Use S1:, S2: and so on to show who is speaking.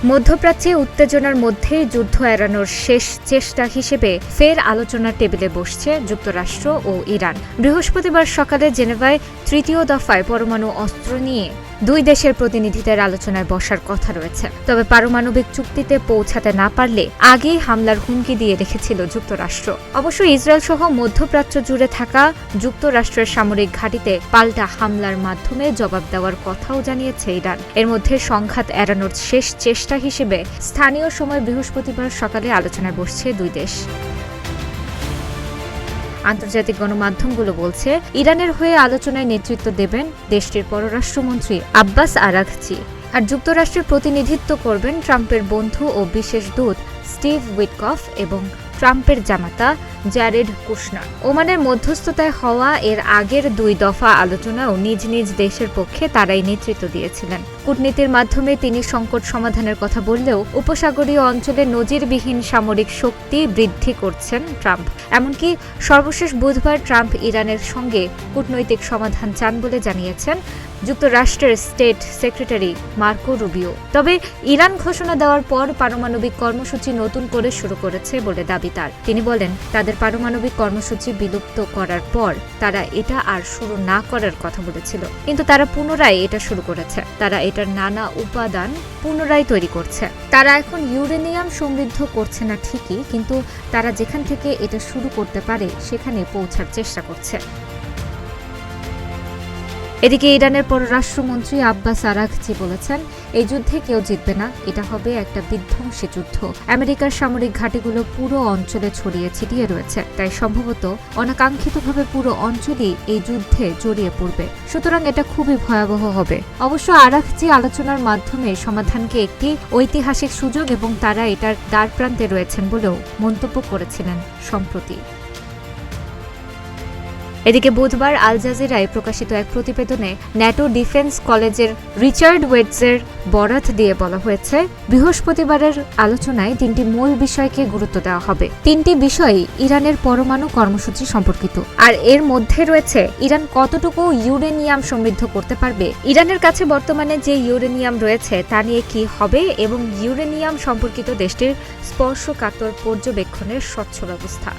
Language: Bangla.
S1: মধ্যপ্রাচ্যে উত্তেজনার মধ্যে যুদ্ধ এড়ানোর শেষ চেষ্টা হিসেবে ফের আলোচনার টেবিলে বসছে যুক্তরাষ্ট্র ও ইরান। বৃহস্পতিবার সকালে জেনেভায় তৃতীয় দফায় পরমাণু অস্ত্র নিয়ে দুই দেশের প্রতিনিধিদের আলোচনায় বসার কথা রয়েছে। তবে পারমাণবিক চুক্তিতে পৌঁছাতে না পারলে আগেই হামলার হুমকি দিয়ে রেখেছিল যুক্তরাষ্ট্র। অবশ্য ইসরায়েল সহ মধ্যপ্রাচ্য জুড়ে থাকা যুক্তরাষ্ট্রের সামরিক ঘাঁটিতে পাল্টা হামলার মাধ্যমে জবাব দেওয়ার কথাও জানিয়েছে ইরান। এর মধ্যে সংঘাত এড়ানোর শেষ চেষ্টা হিসেবে স্থানীয় সময় বৃহস্পতিবার সকালে আলোচনায় বসছে দুই দেশ। আন্তর্জাতিক গণমাধ্যমগুলো বলছে, ইরানের হয়ে আলোচনায় নেতৃত্ব দেবেন দেশটির পররাষ্ট্রমন্ত্রী আব্বাস আরাঘচি, আর যুক্তরাষ্ট্রের প্রতিনিধিত্ব করবেন ট্রাম্পের বন্ধু ও বিশেষ দূত স্টিভ উইটকফ এবং ট্রাম্পের জামাতা জ্যারেড কুশনার। ওমানের মধ্যস্থতায় হওয়া এর আগের দুই দফা আলোচনাও নিজ নিজ দেশের পক্ষে তারাই নেতৃত্ব দিয়েছিলেন। কূটনীতির মাধ্যমে তিনি সংকট সমাধানের কথা বললেও উপসাগরীয় অঞ্চলে নজিরবিহীন সামরিক শক্তি বৃদ্ধি করছেন ট্রাম্প। এমনকি সর্বশেষ বুধবার ট্রাম্প ইরানের সঙ্গে কূটনৈতিক সমাধান চান বলে জানিয়েছেন যুক্তরাষ্ট্রের স্টেট সেক্রেটারি মার্কো রুবিও। তবে ইরান ঘোষণা দেওয়ার পর পারমাণবিক কর্মসূচি নতুন করে শুরু করেছে বলে দাবি তার। তিনি বলেন, তাদের পারমাণবিক কর্মসূচি বিলুপ্ত করার পর তারা এটা আর শুরু না করার কথা বলেছিল, কিন্তু তারা পুনরায় এটা শুরু করেছে। তারা এটার নানা উপাদান পুনরায় তৈরি করছে। তারা এখন ইউরেনিয়াম সমৃদ্ধ করছে না ঠিকই, কিন্তু তারা যেখান থেকে এটা শুরু করতে পারে সেখানে পৌঁছার চেষ্টা করছে। এদিকে ইরানের পররাষ্ট্রমন্ত্রী আব্বাস আরাঘচি বলেছেন, এই যুদ্ধে কেউ জিতবে না, এটা হবে একটা বিধ্বংসী যুদ্ধ। আমেরিকার সামরিক ঘাঁটিগুলো পুরো অঞ্চলে ছড়িয়ে ছিটিয়ে রয়েছে, তাই সম্ভবত অনাকাঙ্ক্ষিতভাবে পুরো অঞ্চলই এই যুদ্ধে জড়িয়ে পড়বে। সুতরাং এটা খুবই ভয়াবহ হবে। অবশ্য আরাঘচি আলোচনার মাধ্যমে সমাধানকে একটি ঐতিহাসিক সুযোগ এবং তারা এটার দ্বারপ্রান্তে রয়েছেন বলেও মন্তব্য করেছিলেন সম্প্রতি। এদিকে বুধবার আল জাজিরায় প্রকাশিত এক প্রতিবেদনে ন্যাটো ডিফেন্স কলেজের রিচার্ড ওয়েটসের বরাত দিয়ে বলা হয়েছে, বৃহস্পতিবারের আলোচনায় তিনটি মূল বিষয়কে গুরুত্ব দেওয়া হবে। তিনটি বিষয় ইরানের পরমাণু কর্মসূচি সম্পর্কিত, আর এর মধ্যে রয়েছে ইরান কতটুকু ইউরেনিয়াম সমৃদ্ধ করতে পারবে, ইরানের কাছে বর্তমানে যে ইউরেনিয়াম রয়েছে তা নিয়ে কি হবে, এবং ইউরেনিয়াম সম্পর্কিত দেশটির স্পর্শকাতর পর্যবেক্ষণের স্বচ্ছ ব্যবস্থা।